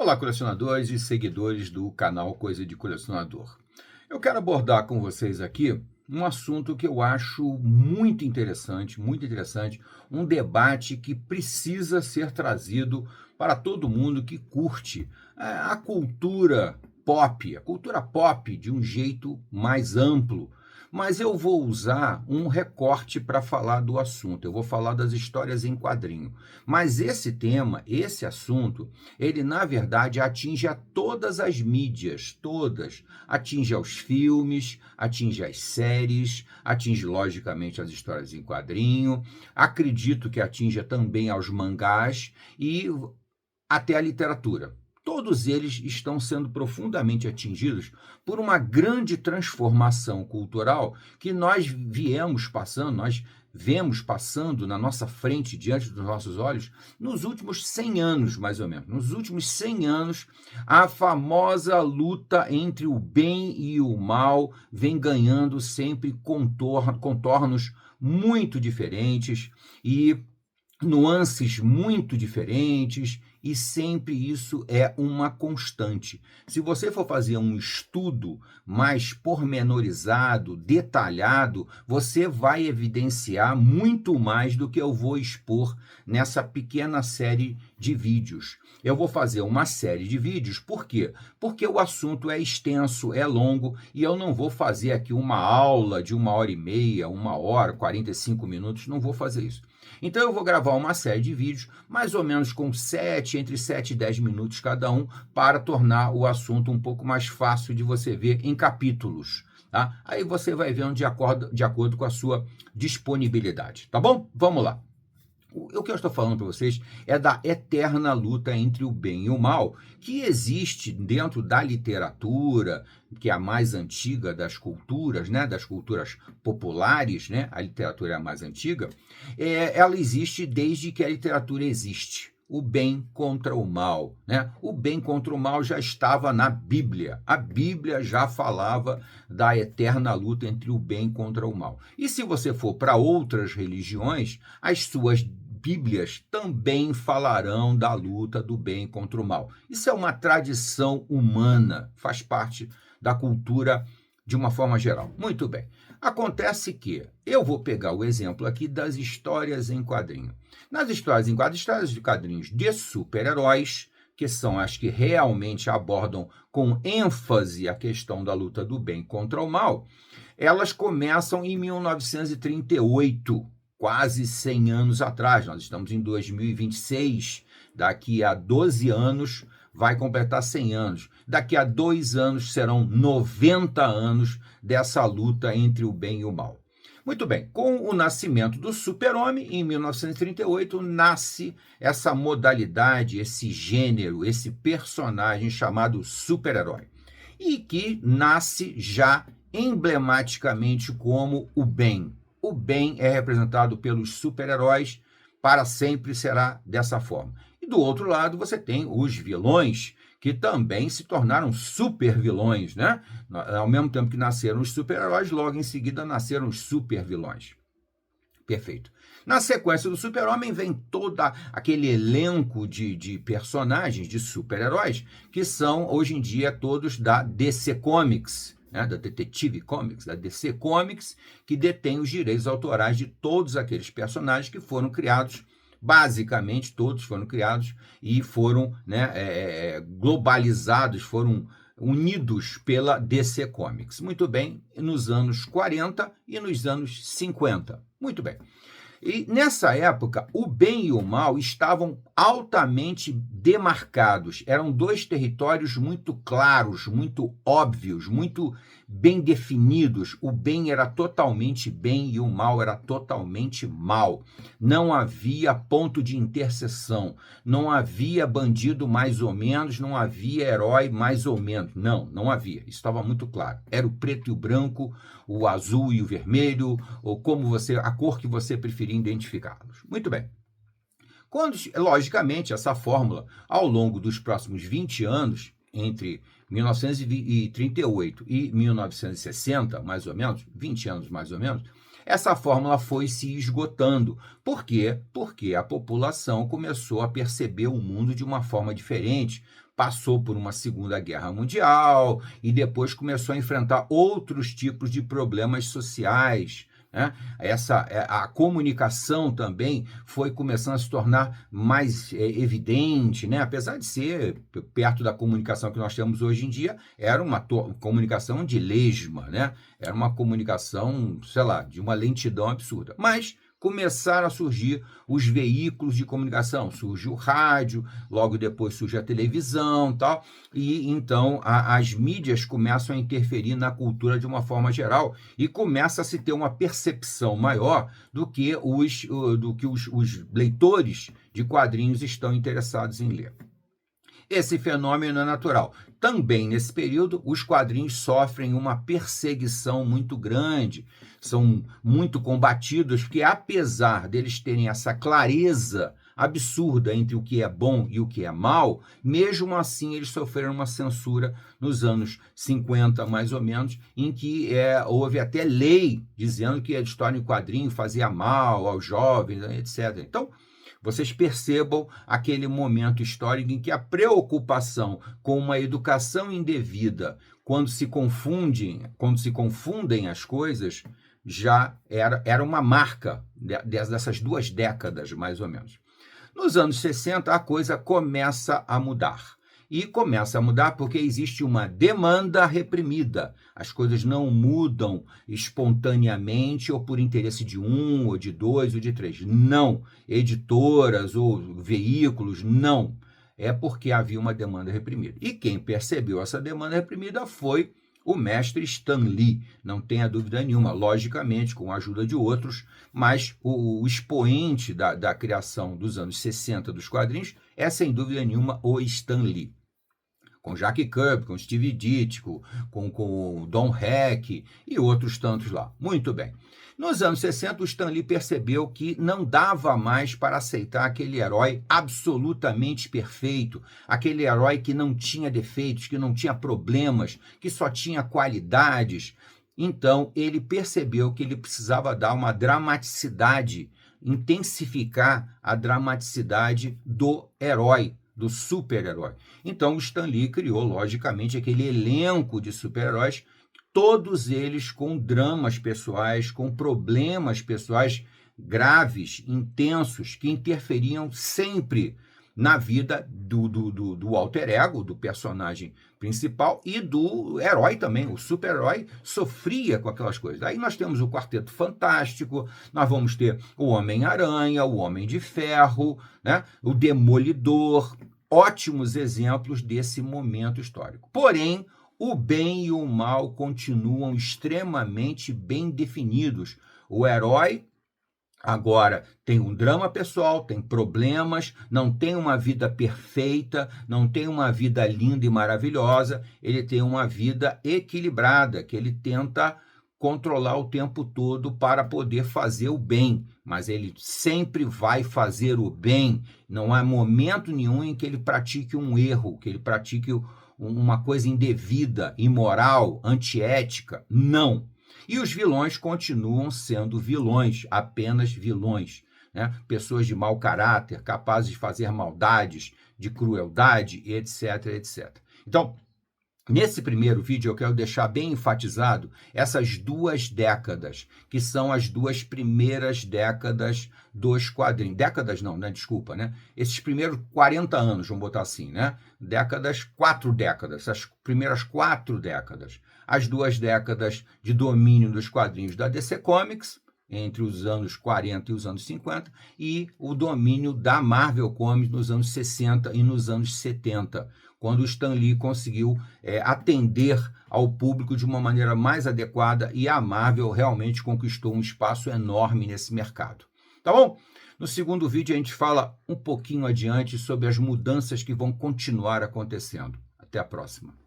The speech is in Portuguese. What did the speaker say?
Olá, colecionadores e seguidores do canal Coisa de Colecionador. Eu quero abordar com vocês aqui um assunto que eu acho muito interessante, um debate que precisa ser trazido para todo mundo que curte a cultura pop de um jeito mais amplo. Mas eu vou usar um recorte para falar do assunto. Eu vou falar das histórias em quadrinho. Mas esse tema, esse assunto, ele na verdade atinge a todas as mídias, todas. Atinge aos filmes, atinge as séries, atinge logicamente as histórias em quadrinho. Acredito que atinja também aos mangás e até a literatura. Todos eles estão sendo profundamente atingidos por uma grande transformação cultural que nós vemos passando na nossa frente, diante dos nossos olhos, nos últimos 100 anos, mais ou menos. Nos últimos 100 anos, a famosa luta entre o bem e o mal vem ganhando sempre contornos muito diferentes e nuances muito diferentes, e sempre isso é uma constante. Se você for fazer um estudo mais pormenorizado, detalhado, você vai evidenciar muito mais do que eu vou expor nessa pequena série de vídeos. Eu vou fazer uma série de vídeos, por quê? Porque o assunto é extenso, é longo, e eu não vou fazer aqui uma aula de 1h30, 1h, 45 minutos, não vou fazer isso. Então eu vou gravar uma série de vídeos, mais ou menos com entre 7 e 10 minutos cada um, para tornar o assunto um pouco mais fácil de você ver em capítulos. Tá? Aí você vai vendo de acordo com a sua disponibilidade, tá bom? Vamos lá. O que eu estou falando para vocês é da eterna luta entre o bem e o mal, que existe dentro da literatura, que é a mais antiga das culturas, né, das culturas populares, né, a literatura é a mais antiga, ela existe desde que a literatura existe. O bem contra o mal, né? O bem contra o mal já estava na Bíblia. A Bíblia já falava da eterna luta entre o bem contra o mal. E se você for para outras religiões, as suas Bíblias também falarão da luta do bem contra o mal. Isso é uma tradição humana, faz parte da cultura de uma forma geral. Muito bem. Acontece que eu vou pegar o exemplo aqui das histórias em quadrinho. Nas histórias de quadrinhos de super-heróis, que são as que realmente abordam com ênfase a questão da luta do bem contra o mal, elas começam em 1938, quase 100 anos atrás. Nós estamos em 2026, daqui a 12 anos vai completar 100 anos. Daqui a 2 anos serão 90 anos dessa luta entre o bem e o mal. Muito bem, com o nascimento do Super-Homem, em 1938, nasce essa modalidade, esse gênero, esse personagem chamado super-herói, e que nasce já emblematicamente como o bem. O bem é representado pelos super-heróis, para sempre será dessa forma. E do outro lado você tem os vilões, que também se tornaram super vilões, né? Ao mesmo tempo que nasceram os super-heróis, logo em seguida nasceram os super vilões. Perfeito. Na sequência do Super-Homem vem todo aquele elenco de personagens, de super-heróis, que são hoje em dia todos da DC Comics, né, da Detective Comics, da DC Comics, que detém os direitos autorais de todos aqueles personagens que foram criados. Basicamente, todos foram criados e foram, né, globalizados, foram unidos pela DC Comics. Muito bem, nos anos 40 e nos anos 50. Muito bem. E nessa época, o bem e o mal estavam altamente demarcados. Eram dois territórios muito claros, muito óbvios, muito bem definidos. O bem era totalmente bem e o mal era totalmente mal. Não havia ponto de interseção. Não havia bandido mais ou menos, não havia herói mais ou menos. Não havia. Isso estava muito claro. Era o preto e o branco, o azul e o vermelho, ou a cor que você preferia identificá-los. Muito bem. Logicamente, essa fórmula, ao longo dos próximos 20 anos, entre 1938 e 1960, mais ou menos, 20 anos mais ou menos, essa fórmula foi se esgotando. Por quê? Porque a população começou a perceber o mundo de uma forma diferente, passou por uma Segunda Guerra Mundial e depois começou a enfrentar outros tipos de problemas sociais, né? A comunicação também foi começando a se tornar mais evidente, né? Apesar de ser perto da comunicação que nós temos hoje em dia, era uma comunicação de lesma, né? Era uma comunicação, sei lá, de uma lentidão absurda. Mas começaram a surgir os veículos de comunicação, surge o rádio, logo depois surge a televisão, tal, e então as mídias começam a interferir na cultura de uma forma geral e começa a se ter uma percepção maior do que os leitores de quadrinhos estão interessados em ler. Esse fenômeno é natural. Também nesse período, os quadrinhos sofrem uma perseguição muito grande, são muito combatidos, porque apesar deles terem essa clareza absurda entre o que é bom e o que é mal, mesmo assim eles sofreram uma censura nos anos 50, mais ou menos, em que houve até lei dizendo que a história em quadrinho fazia mal aos jovens, etc. Então, vocês percebam aquele momento histórico em que a preocupação com uma educação indevida, quando se confundem as coisas, já era uma marca dessas 2 décadas, mais ou menos. Nos anos 60, a coisa começa a mudar. E começa a mudar porque existe uma demanda reprimida. As coisas não mudam espontaneamente ou por interesse de 1, ou de 2, ou de 3. Não. Editoras ou veículos, não. É porque havia uma demanda reprimida. E quem percebeu essa demanda reprimida foi o mestre Stan Lee, não tenha dúvida nenhuma, logicamente, com a ajuda de outros, mas o expoente da criação dos anos 60 dos quadrinhos é, sem dúvida nenhuma, o Stan Lee. Com Jack Kirby, com Steve Ditko, com Don Heck e outros tantos lá. Muito bem. Nos anos 60, o Stan Lee percebeu que não dava mais para aceitar aquele herói absolutamente perfeito, aquele herói que não tinha defeitos, que não tinha problemas, que só tinha qualidades. Então, ele percebeu que ele precisava dar uma dramaticidade, intensificar a dramaticidade do herói, do super-herói. Então, o Stan Lee criou, logicamente, aquele elenco de super-heróis, todos eles com dramas pessoais, com problemas pessoais graves, intensos, que interferiam sempre na vida do alter ego, do personagem principal e do herói também. O super-herói sofria com aquelas coisas. Aí nós temos o Quarteto Fantástico, nós vamos ter o Homem-Aranha, o Homem de Ferro, né? O Demolidor, ótimos exemplos desse momento histórico. Porém, o bem e o mal continuam extremamente bem definidos. O herói agora tem um drama pessoal, tem problemas, não tem uma vida perfeita, não tem uma vida linda e maravilhosa, ele tem uma vida equilibrada, que ele tenta controlar o tempo todo para poder fazer o bem, mas ele sempre vai fazer o bem, não há momento nenhum em que ele pratique um erro, que ele pratique uma coisa indevida, imoral, antiética, não. E os vilões continuam sendo vilões, apenas vilões, né? Pessoas de mau caráter, capazes de fazer maldades, de crueldade, etc, etc. Então, nesse primeiro vídeo eu quero deixar bem enfatizado essas 2 décadas, que são as 2 primeiras décadas dos quadrinhos. Décadas não, né? Desculpa, né? Esses primeiros 40 anos, vamos botar assim, né? 4 décadas, essas primeiras 4 décadas. As 2 décadas de domínio dos quadrinhos da DC Comics, entre os anos 40 e os anos 50, e o domínio da Marvel Comics nos anos 60 e nos anos 70, quando o Stan Lee conseguiu atender ao público de uma maneira mais adequada e a Marvel realmente conquistou um espaço enorme nesse mercado. Tá bom? No segundo vídeo a gente fala um pouquinho adiante sobre as mudanças que vão continuar acontecendo. Até a próxima.